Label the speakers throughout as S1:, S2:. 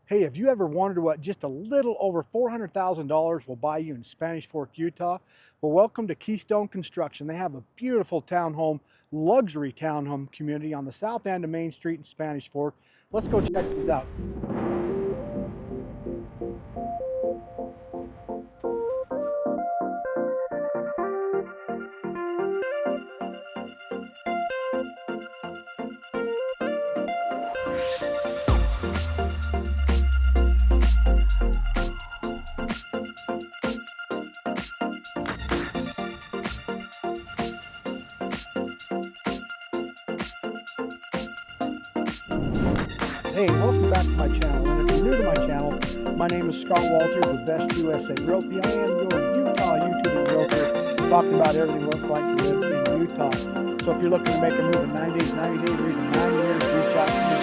S1: Hey, have you ever wondered what just a little over $400,000 will buy you in Spanish Fork, Utah? Well, welcome to Keystone Construction. They have a beautiful townhome, luxury townhome community on the south end of Main Street in Spanish Fork. Let's go check this out. Hey, welcome back to my channel. And if you're new to my channel, my name is Scott Walters with Best USA Realty. I am your Utah YouTube realtor, talking about everything it looks like to live in Utah. So if you're looking to make a move in 90 days, or even 9 years, reach out to me.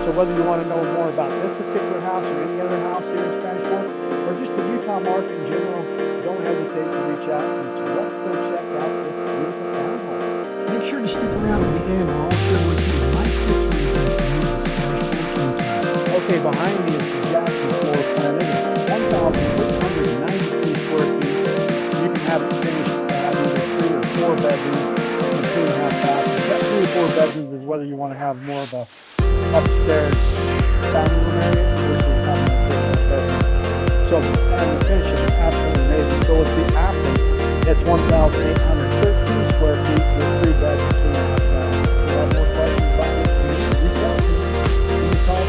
S1: So whether you want to know more about this particular house or any other house here in Spanish Fork, or just the Utah market in general, don't hesitate to reach out to me. So let's go check out this beautiful townhome. Make sure to stick around to the end, and I'll share with you a nice picture of this. Okay, behind me is the Jackson floor plan. It is 1,693 square feet. You can have it finished either 3 or 4 bedrooms and 2.5 bathrooms. That 3 or 4 bedrooms is whether you want to have more of a upstairs dining room area versus having a bedroom. So, and the finish is absolutely amazing. So it's the Afton. It's 1,813 square feet with 3 bedrooms, 2.5 bathrooms. If you have more questions about this, reach out to me. You can call me.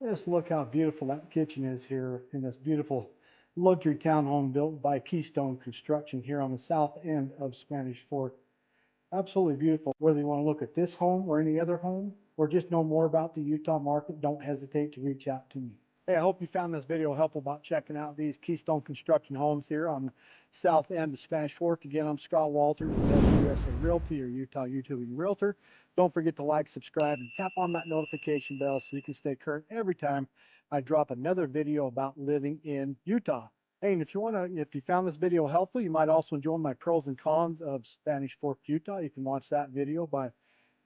S1: Just look how beautiful that kitchen is here in this beautiful luxury townhome built by Keystone Construction here on the south end of Spanish Fork. Absolutely beautiful. Whether you want to look at this home or any other home, or just know more about the Utah market, don't hesitate to reach out to me. Hey, I hope you found this video helpful about checking out these Keystone Construction homes here on the south end of Spanish Fork. Again, I'm Scott Walters with USA Realty, your Utah YouTubing realtor. Don't forget to like, subscribe, and tap on that notification bell so you can stay current every time I drop another video about living in Utah. Hey, and if you found this video helpful, you might also enjoy my pros and cons of Spanish Fork, Utah. You can watch that video by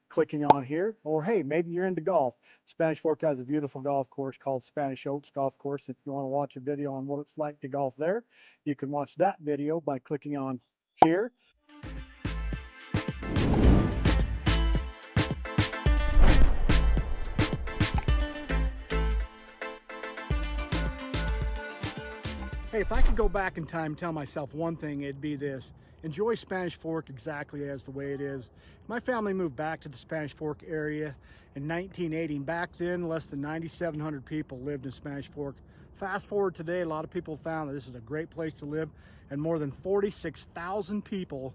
S1: clicking on here. Or hey, maybe you're into golf. Spanish Fork has a beautiful golf course called Spanish Oaks Golf Course. If you want to watch a video on what it's like to golf there, you can watch that video by clicking on here. Hey, if I could go back in time and tell myself one thing, it'd be this: enjoy Spanish Fork exactly as the way it is. My family moved back to the Spanish Fork area in 1980. Back then, less than 9,700 people lived in Spanish Fork. Fast forward today, a lot of people found that this is a great place to live, and more than 46,000 people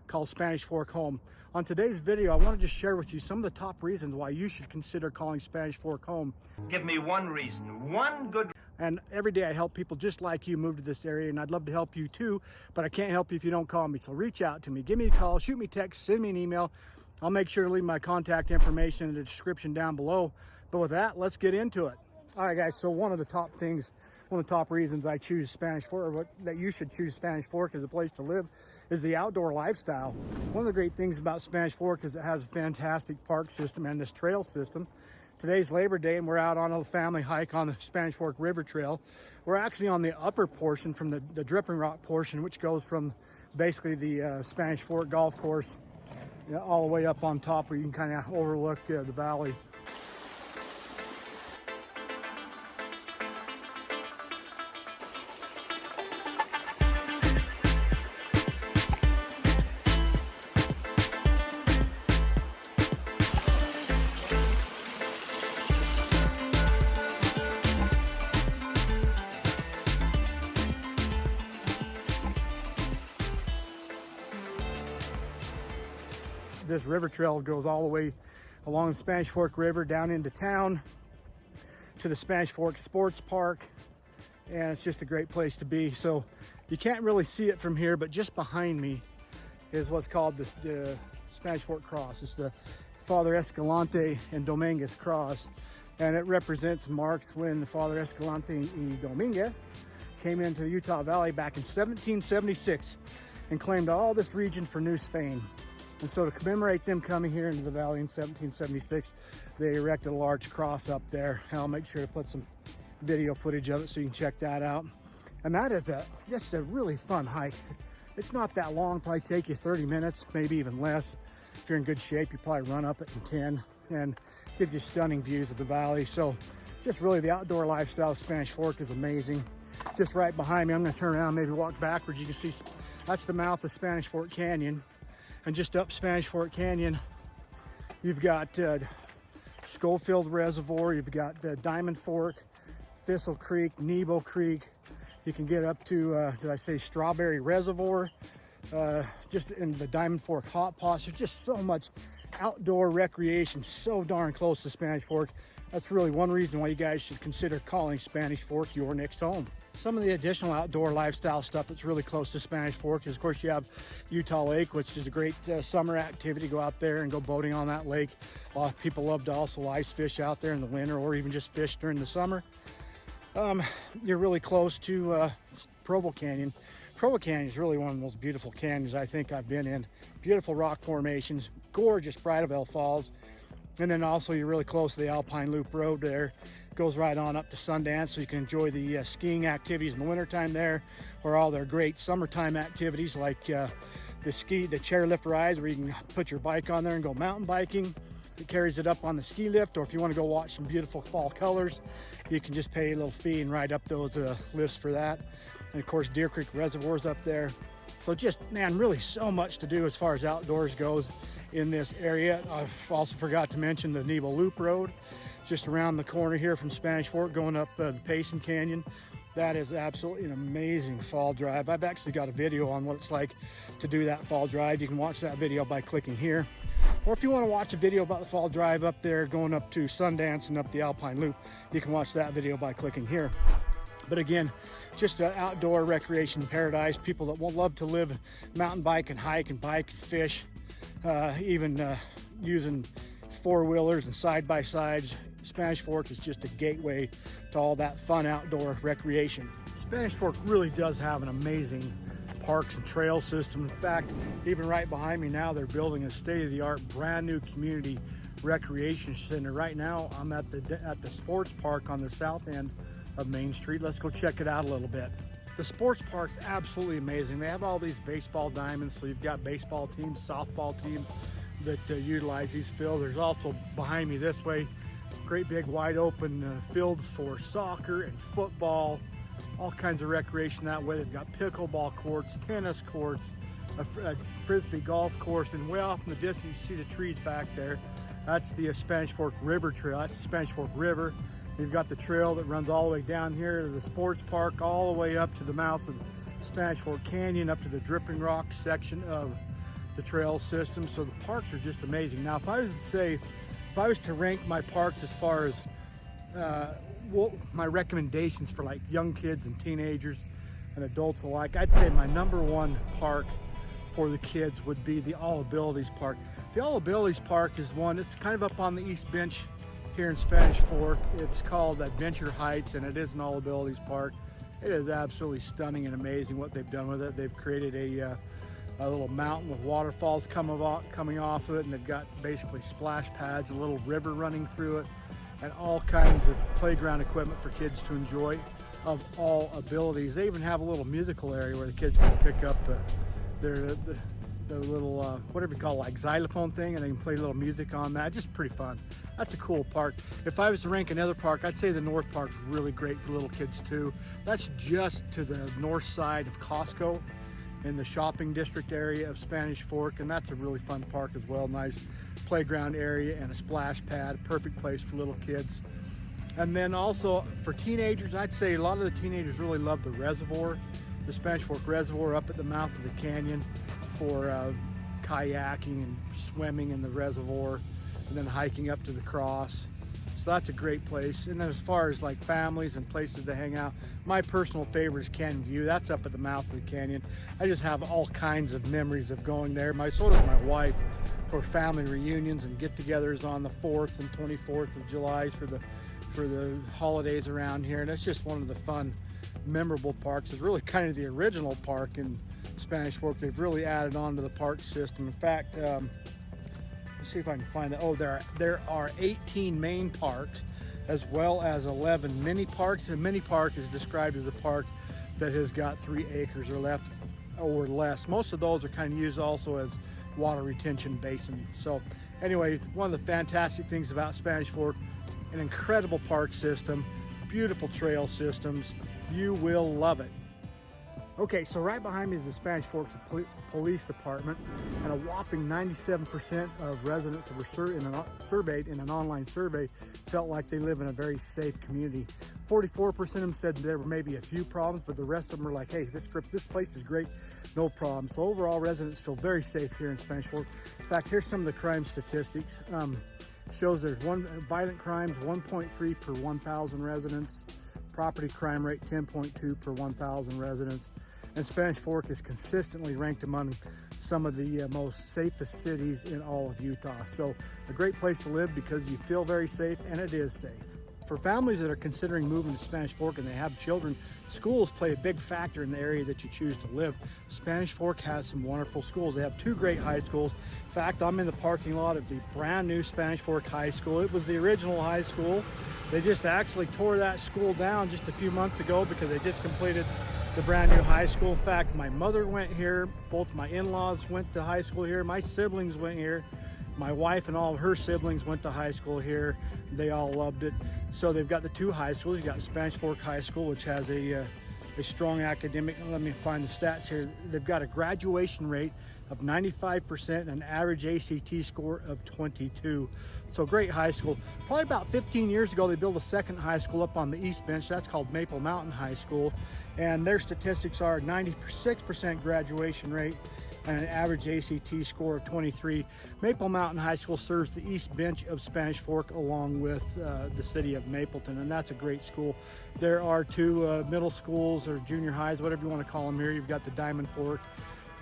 S1: call Spanish Fork home. On today's video, I want to just share with you some of the top reasons why you should consider calling Spanish Fork home.
S2: Give me one reason, one good.
S1: And every day I help people just like you move to this area, and I'd love to help you too, but I can't help you if you don't call me. So reach out to me, give me a call, shoot me a text, send me an email. I'll make sure to leave my contact information in the description down below. But with that, let's get into it. All right, guys, so one of the top reasons I choose Spanish Fork, or that you should choose Spanish Fork as a place to live, is the outdoor lifestyle. One of the great things about Spanish Fork is it has a fantastic park system and this trail system. Today's Labor Day, and we're out on a family hike on the Spanish Fork River Trail. We're actually on the upper portion from the Dripping Rock portion, which goes from basically the Spanish Fork golf course, you know, all the way up on top where you can kind of overlook the valley. This river trail goes all the way along the Spanish Fork River down into town to the Spanish Fork Sports Park, and it's just a great place to be. So you can't really see it from here, but just behind me is what's called the Spanish Fork Cross. It's the Father Escalante and Dominguez Cross, and it represents marks when Father Escalante y Dominguez came into the Utah Valley back in 1776 and claimed all this region for New Spain. And so to commemorate them coming here into the valley in 1776, they erected a large cross up there. And I'll make sure to put some video footage of it so you can check that out. And that is just a really fun hike. It's not that long, probably take you 30 minutes, maybe even less. If you're in good shape, you probably run up it in 10, and gives you stunning views of the valley. So just really the outdoor lifestyle of Spanish Fork is amazing. Just right behind me, I'm gonna turn around, maybe walk backwards. You can see that's the mouth of Spanish Fork Canyon. And just up Spanish Fork Canyon, you've got Schofield Reservoir, you've got Diamond Fork, Thistle Creek, Nebo Creek. You can get up to, did I say Strawberry Reservoir? Just in the Diamond Fork Hot Pots. There's just so much outdoor recreation, so darn close to Spanish Fork. That's really one reason why you guys should consider calling Spanish Fork your next home. Some of the additional outdoor lifestyle stuff that's really close to Spanish Fork is, of course, you have Utah Lake, which is a great summer activity. Go out there and go boating on that lake. A lot of people love to also ice fish out there in the winter, or even just fish during the summer. You're really close to Provo Canyon. Provo Canyon is really one of the most beautiful canyons I think I've been in. Beautiful rock formations, gorgeous Bridal Veil Falls. And then also you're really close to the Alpine Loop Road there. Goes right on up to Sundance, so you can enjoy the skiing activities in the wintertime there, or all their great summertime activities like the chairlift rides where you can put your bike on there and go mountain biking. It carries it up on the ski lift, or if you want to go watch some beautiful fall colors, you can just pay a little fee and ride up those lifts for that. And of course, Deer Creek Reservoir's up there. So just, man, really so much to do as far as outdoors goes in this area. I've also forgot to mention the Nebo Loop Road, just around the corner here from Spanish Fork, going up the Payson Canyon. That is absolutely an amazing fall drive. I've actually got a video on what it's like to do that fall drive. You can watch that video by clicking here. Or if you want to watch a video about the fall drive up there, going up to Sundance and up the Alpine Loop, you can watch that video by clicking here. But again, just an outdoor recreation paradise. People that will love to live, mountain bike and hike and bike and fish, even using four-wheelers and side-by-sides. Spanish Fork is just a gateway to all that fun outdoor recreation. Spanish Fork really does have an amazing parks and trail system. In fact, even right behind me now, they're building a state-of-the-art brand new community recreation center. Right now, I'm at the sports park on the south end of Main Street. Let's go check it out a little bit. The sports park's absolutely amazing. They have all these baseball diamonds, so you've got baseball teams, softball teams that utilize these fields. There's also behind me this way, great big wide open fields for soccer and football, all kinds of recreation that way. They've got pickleball courts, tennis courts, a frisbee golf course, and way off in the distance you see the trees back there. That's the Spanish Fork River Trail. That's the Spanish Fork River. You've got the trail that runs all the way down here to the sports park, all the way up to the mouth of Spanish Fork Canyon, up to the Dripping Rock section of the trail system. So the parks are just amazing. Now, if I was to rank my parks as far as my recommendations for like young kids and teenagers and adults alike, I'd say my #1 park for the kids would be the All Abilities Park. The All Abilities Park is one, it's kind of up on the East Bench here in Spanish Fork. It's called Adventure Heights, and it is an All Abilities Park. It is absolutely stunning and amazing what they've done with it. They've created a little mountain with waterfalls coming off of it, and they've got basically splash pads, a little river running through it, and all kinds of playground equipment for kids to enjoy of all abilities. They even have a little musical area where the kids can pick up the little, whatever you call it, like xylophone thing, and they can play a little music on that. Just pretty fun. That's a cool park. If I was to rank another park, I'd say the North Park's really great for little kids too. That's just to the north side of Costco in the shopping district area of Spanish Fork, and that's a really fun park as well. Nice playground area and a splash pad, perfect place for little kids. And then also for teenagers, I'd say a lot of the teenagers really love the reservoir, the Spanish Fork Reservoir up at the mouth of the canyon, for kayaking and swimming in the reservoir, and then hiking up to the cross. So that's a great place. And then as far as like families and places to hang out, my personal favorite is Canyon View. That's up at the mouth of the canyon. I just have all kinds of memories of going there. So does my wife, for family reunions and get-togethers on the 4th and 24th of July for the holidays around here. And it's just one of the fun, memorable parks. It's really kind of the original park in Spanish Fork. They've really added on to the park system. In fact, let's see if I can find that. Oh, there are 18 main parks as well as 11 mini parks. A mini park is described as a park that has got 3 acres or less. Most of those are kind of used also as water retention basins. So anyway, one of the fantastic things about Spanish Fork, an incredible park system, beautiful trail systems. You will love it. Okay, so right behind me is the Spanish Fork Police Department, and a whopping 97% of residents that were surveyed in an online survey felt like they live in a very safe community. 44% of them said there were maybe a few problems, but the rest of them were like, hey, this place is great, no problem. So overall, residents feel very safe here in Spanish Fork. In fact, here's some of the crime statistics. Shows there's violent crimes, 1.3 per 1,000 residents. Property crime rate 10.2 per 1,000 residents. And Spanish Fork is consistently ranked among some of the most safest cities in all of Utah. So a great place to live because you feel very safe, and it is safe. For families that are considering moving to Spanish Fork and they have children, schools play a big factor in the area that you choose to live. Spanish Fork has some wonderful schools. They have 2 great high schools. In fact, I'm in the parking lot of the brand new Spanish Fork High School. It was the original high school. They just actually tore that school down just a few months ago because they just completed the brand new high school. In fact, my mother went here, both my in-laws went to high school here, my siblings went here, my wife and all of her siblings went to high school here. They all loved it. So they've got the 2 high schools. You got Spanish Fork High School, which has a strong academic, let me find the stats here. They've got a graduation rate of 95% and an average ACT score of 22. So great high school. Probably about 15 years ago, they built a second high school up on the East Bench. That's called Maple Mountain High School. And their statistics are 96% graduation rate and an average ACT score of 23. Maple Mountain High School serves the East Bench of Spanish Fork along with the city of Mapleton, and that's a great school. There are two middle schools or junior highs, whatever you want to call them here. You've got the Diamond Fork.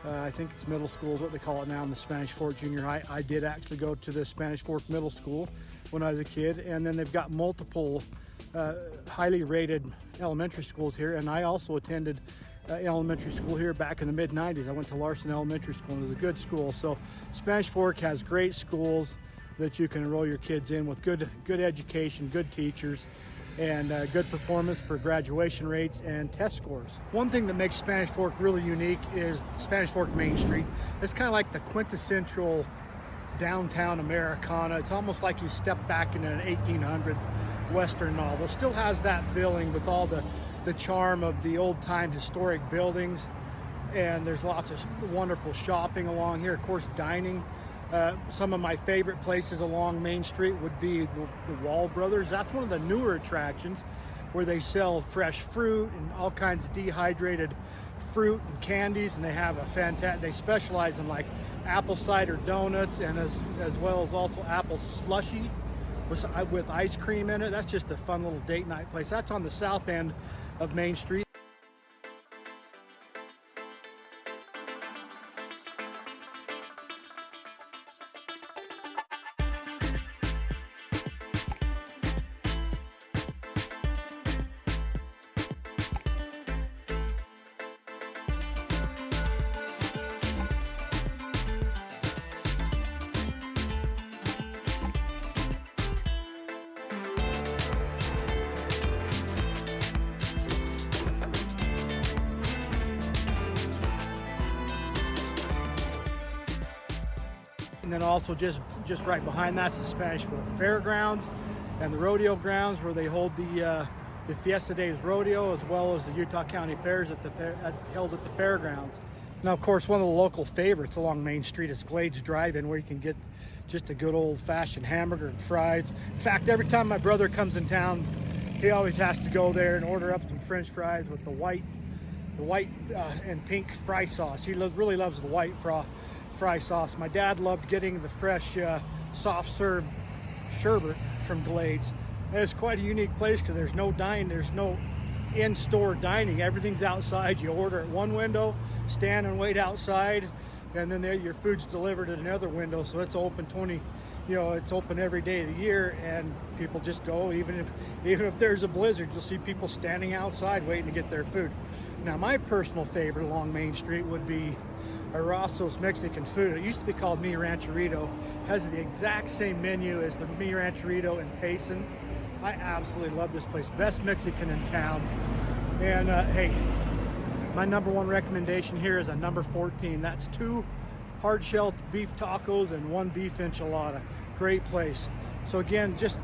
S1: I think it's middle school is what they call it now, in the Spanish Fork Junior High. I did actually go to the Spanish Fork Middle School when I was a kid, and then they've got multiple highly rated elementary schools here, and I also attended elementary school here back in the mid-90s. I went to Larson Elementary School, and it was a good school. So Spanish Fork has great schools that you can enroll your kids in with good education, good teachers, and good performance for graduation rates and test scores. One thing that makes Spanish Fork really unique is Spanish Fork Main Street. It's kind of like the quintessential downtown Americana. It's almost like you step back in an 1800s Western novel. It still has that feeling with all the charm of the old-time historic buildings, and there's lots of wonderful shopping along here. Of course, dining. Some of my favorite places along Main Street would be the Wall Brothers. That's one of the newer attractions where they sell fresh fruit and all kinds of dehydrated fruit and candies, and they have a fantastic, they specialize in like apple cider donuts, and as well as also apple slushy with ice cream in it. That's just a fun little date night place. That's on the south end of Main Street. And then also just right behind that's the Spanish Fork Fairgrounds and the rodeo grounds where they hold the Fiesta Days Rodeo, as well as the Utah County Fairs held at the fairgrounds. Now, of course, one of the local favorites along Main Street is Glade's Drive-In, where you can get just a good old-fashioned hamburger and fries. In fact, every time my brother comes in town, he always has to go there and order up some French fries with the white and pink fry sauce. He really loves the white fry sauce. My dad loved getting the fresh soft serve sherbet from Glade's. And it's quite a unique place because there's no in-store dining. Everything's outside. You order at one window, stand and wait outside, and then your food's delivered at another window. So it's open it's open every day of the year, and people just go. Even if there's a blizzard, you'll see people standing outside waiting to get their food. Now, my personal favorite along Main Street would be Arrozo's Mexican food. It used to be called Mi Rancherito. Has the exact same menu as the Mi Rancherito in Payson. I absolutely love this place. Best Mexican in town. And hey, my number one recommendation here is a number 14. That's 2 hard-shelled beef tacos and 1 beef enchilada. Great place. So again, just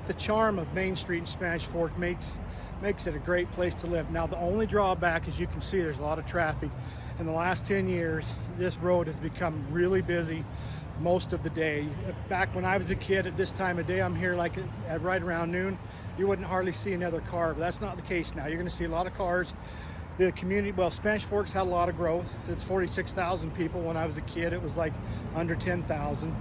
S1: the charm of Main Street in Spanish Fork makes it a great place to live. Now, the only drawback, as you can see, there's a lot of traffic. In the last 10 years, this road has become really busy most of the day. Back when I was a kid at this time of day, I'm here like at right around noon, you wouldn't hardly see another car, but that's not the case now. You're going to see a lot of cars. The community, well, Spanish Fork's had a lot of growth. It's 46,000 people. When I was a kid, it was like under 10,000.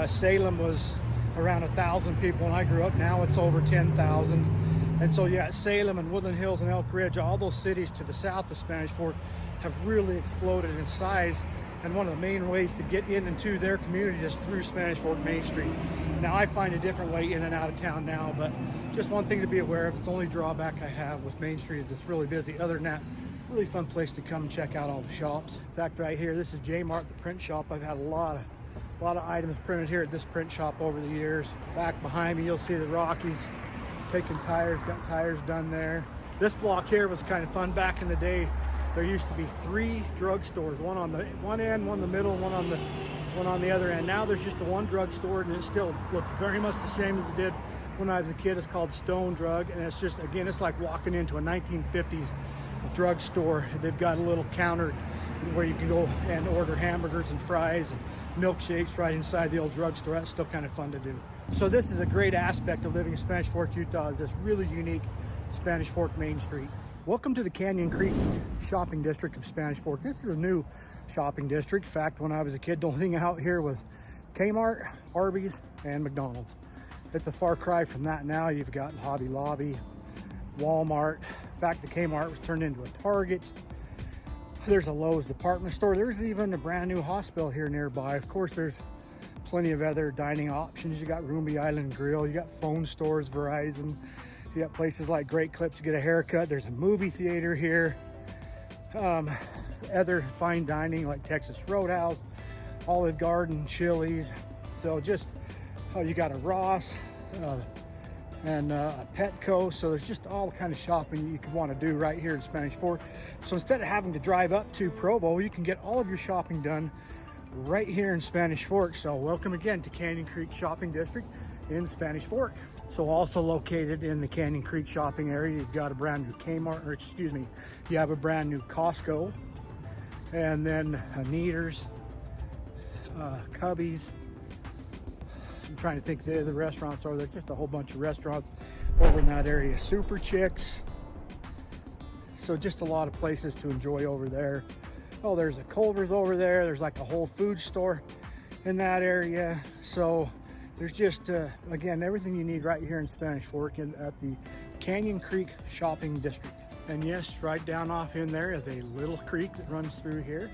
S1: Salem was around 1,000 people when I grew up. Now it's over 10,000. And so, yeah, Salem and Woodland Hills and Elk Ridge, all those cities to the south of Spanish Fork have really exploded in size. And one of the main ways to get in and to their communities is through Spanish Fork Main Street. Now, I find a different way in and out of town now, but just one thing to be aware of. It's the only drawback I have with Main Street is it's really busy. Other than that, really fun place to come and check out all the shops. In fact, right here, this is J-Mart, the print shop. I've had a lot of items printed here at this print shop over the years. Back behind me, you'll see the Rockies taking tires, got tires done there. This block here was kind of fun. Back in the day, there used to be 3 drugstores, one on the one end, one in the middle, one on the other end. Now there's just the one drugstore, and it still looks very much the same as it did when I was a kid. It's called Stone Drug, and it's just, again, it's like walking into a 1950s drugstore. They've got a little counter where you can go and order hamburgers and fries and milkshakes right inside the old drugstore. That's still kind of fun to do. So this is a great aspect of living in Spanish Fork, Utah, is this really unique Spanish Fork Main Street. Welcome to the Canyon Creek shopping district of Spanish Fork. This is a new shopping district. In fact, when I was a kid, the only thing out here was Kmart, Arby's, and McDonald's. It's a far cry from that now. You've got Hobby Lobby, Walmart. In fact, the Kmart was turned into a Target. There's a Lowe's department store. There's even a brand new hospital here nearby. Of course, there's plenty of other dining options. You got Roomby Island Grill, you got phone stores, Verizon. You got places like Great Clips to get a haircut. There's a movie theater here. Other fine dining like Texas Roadhouse, Olive Garden, Chili's. So just, you got a Ross and a Petco. So there's just all kind of shopping you could want to do right here in Spanish Fork. So instead of having to drive up to Provo, you can get all of your shopping done right here in Spanish Fork. So welcome again to Canyon Creek Shopping District in Spanish Fork. So also located in the Canyon Creek shopping area, you've got a brand new Kmart, or excuse me, you have a brand new Costco, and then a Neaters, Cubbies. I'm trying to think the restaurants are there. Just a whole bunch of restaurants over in that area. Super Chicks. So just a lot of places to enjoy over there. Oh, there's a Culver's over there. There's like a Whole Foods store in that area. So there's just, again, everything you need right here in Spanish Fork at the Canyon Creek Shopping District. And yes, right down off in there is a little creek that runs through here,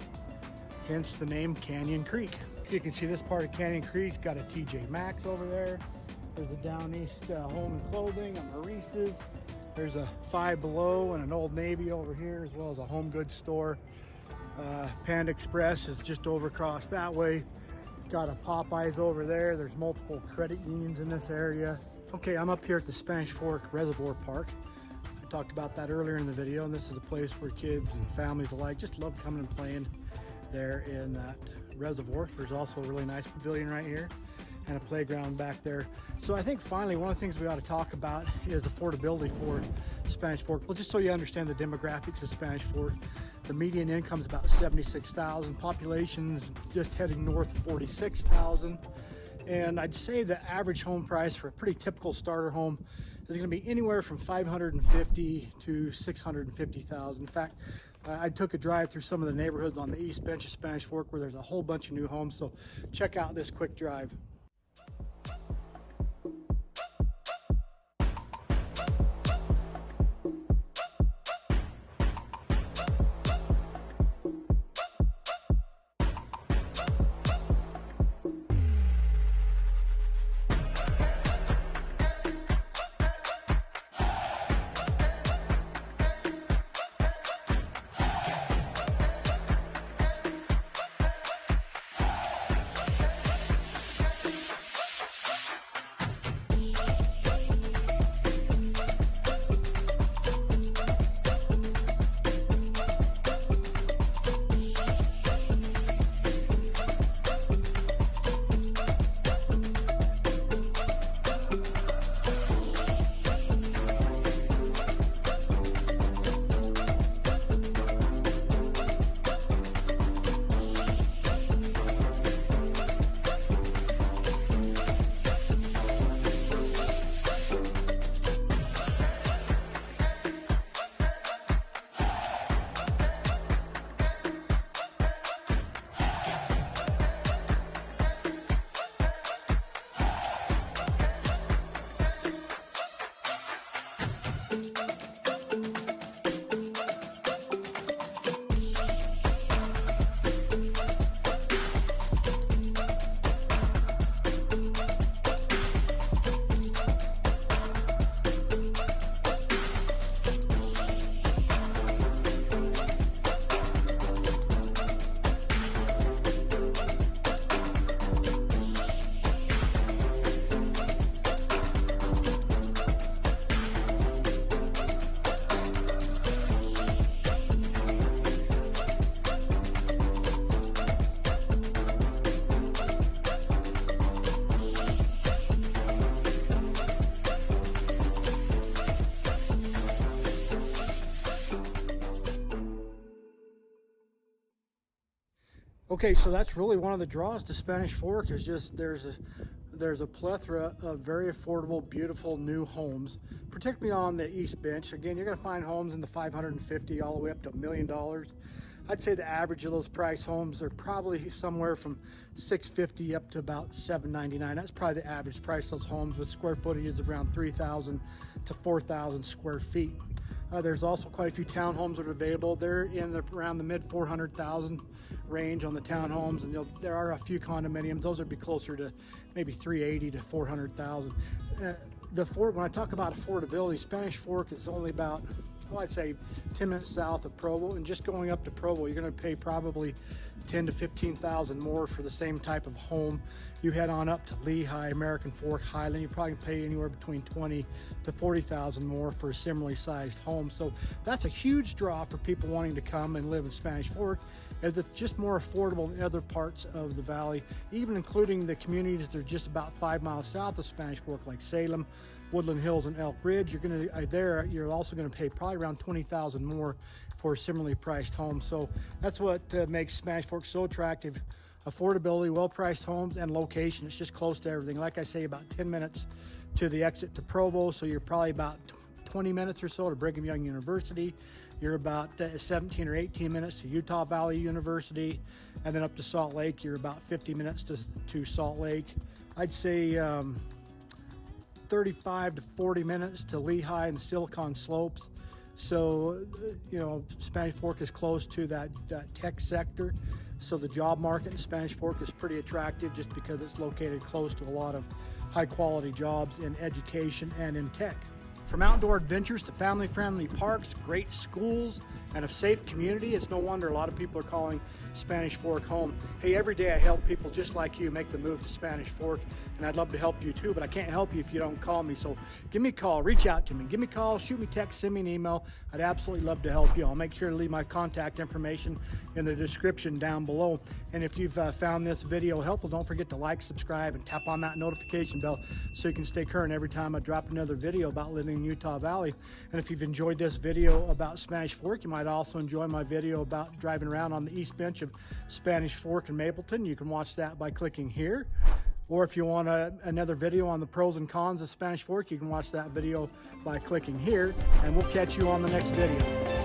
S1: hence the name Canyon Creek. You can see this part of Canyon Creek's got a TJ Maxx over there. There's a Down East Home and Clothing, a Maurice's. There's a Five Below and an Old Navy over here, as well as a home goods store. Panda Express is just over across that way. Got a Popeyes over there. There's multiple credit unions in this area. Okay, I'm up here at the Spanish Fork Reservoir Park. I talked about that earlier in the video, and this is a place where kids and families alike just love coming and playing there in that reservoir. There's also a really nice pavilion right here and a playground back there. So I think finally one of the things we ought to talk about is affordability for Spanish Fork. Well, just so you understand the demographics of Spanish Fork, the median income is about 76,000. Population's just heading north of 46,000. And I'd say the average home price for a pretty typical starter home is going to be anywhere from 550 to 650,000. In fact, I took a drive through some of the neighborhoods on the east bench of Spanish Fork where there's a whole bunch of new homes. So check out this quick drive. Okay, so that's really one of the draws to Spanish Fork is just there's there's a plethora of very affordable, beautiful new homes, particularly on the East Bench. Again, you're going to find homes in the $550 all the way up to $1 million. I'd say the average of those price homes are probably somewhere from $650 up to about $799. That's probably the average price of those homes, with square footage is around 3,000 to 4,000 square feet. There's also quite a few townhomes that are available. They're around the mid 400,000 range on the townhomes, and there are a few condominiums. Those would be closer to maybe 380 to 400,000. When I talk about affordability, Spanish Fork is only about, well, I'd say 10 minutes south of Provo, and just going up to Provo, you're going to pay probably 10 to 15,000 more for the same type of home. You head on up to Lehigh, American Fork, Highland, you probably pay anywhere between 20 to 40,000 more for a similarly sized home. So that's a huge draw for people wanting to come and live in Spanish Fork, as it's just more affordable than other parts of the valley, even including the communities that are just about 5 miles south of Spanish Fork, like Salem, Woodland Hills, and Elk Ridge. You're also going to pay probably around 20,000 more for a similarly priced home. So that's what makes Spanish Fork so attractive: affordability, well-priced homes, and location. It's just close to everything. Like I say, about 10 minutes to the exit to Provo, so you're probably about 20 minutes or so to Brigham Young University. You're about 17 or 18 minutes to Utah Valley University, and then up to Salt Lake, you're about 50 minutes to Salt Lake. I'd say 35 to 40 minutes to Lehigh and Silicon Slopes. So, Spanish Fork is close to that tech sector. So the job market in Spanish Fork is pretty attractive, just because it's located close to a lot of high quality jobs in education and in tech. From outdoor adventures to family-friendly parks, great schools, and a safe community, it's no wonder a lot of people are calling Spanish Fork home. Hey, every day I help people just like you make the move to Spanish Fork, and I'd love to help you too, but I can't help you if you don't call me. So give me a call, reach out to me, give me a call, shoot me a text, send me an email. I'd absolutely love to help you. I'll make sure to leave my contact information in the description down below. And if you've found this video helpful, don't forget to like, subscribe, and tap on that notification bell so you can stay current every time I drop another video about living in Utah Valley. And if you've enjoyed this video about Spanish Fork, you might also enjoy my video about driving around on the East Bench of Spanish Fork and Mapleton. You can watch that by clicking here. Or if you want another video on the pros and cons of Spanish Fork, you can watch that video by clicking here. And we'll catch you on the next video.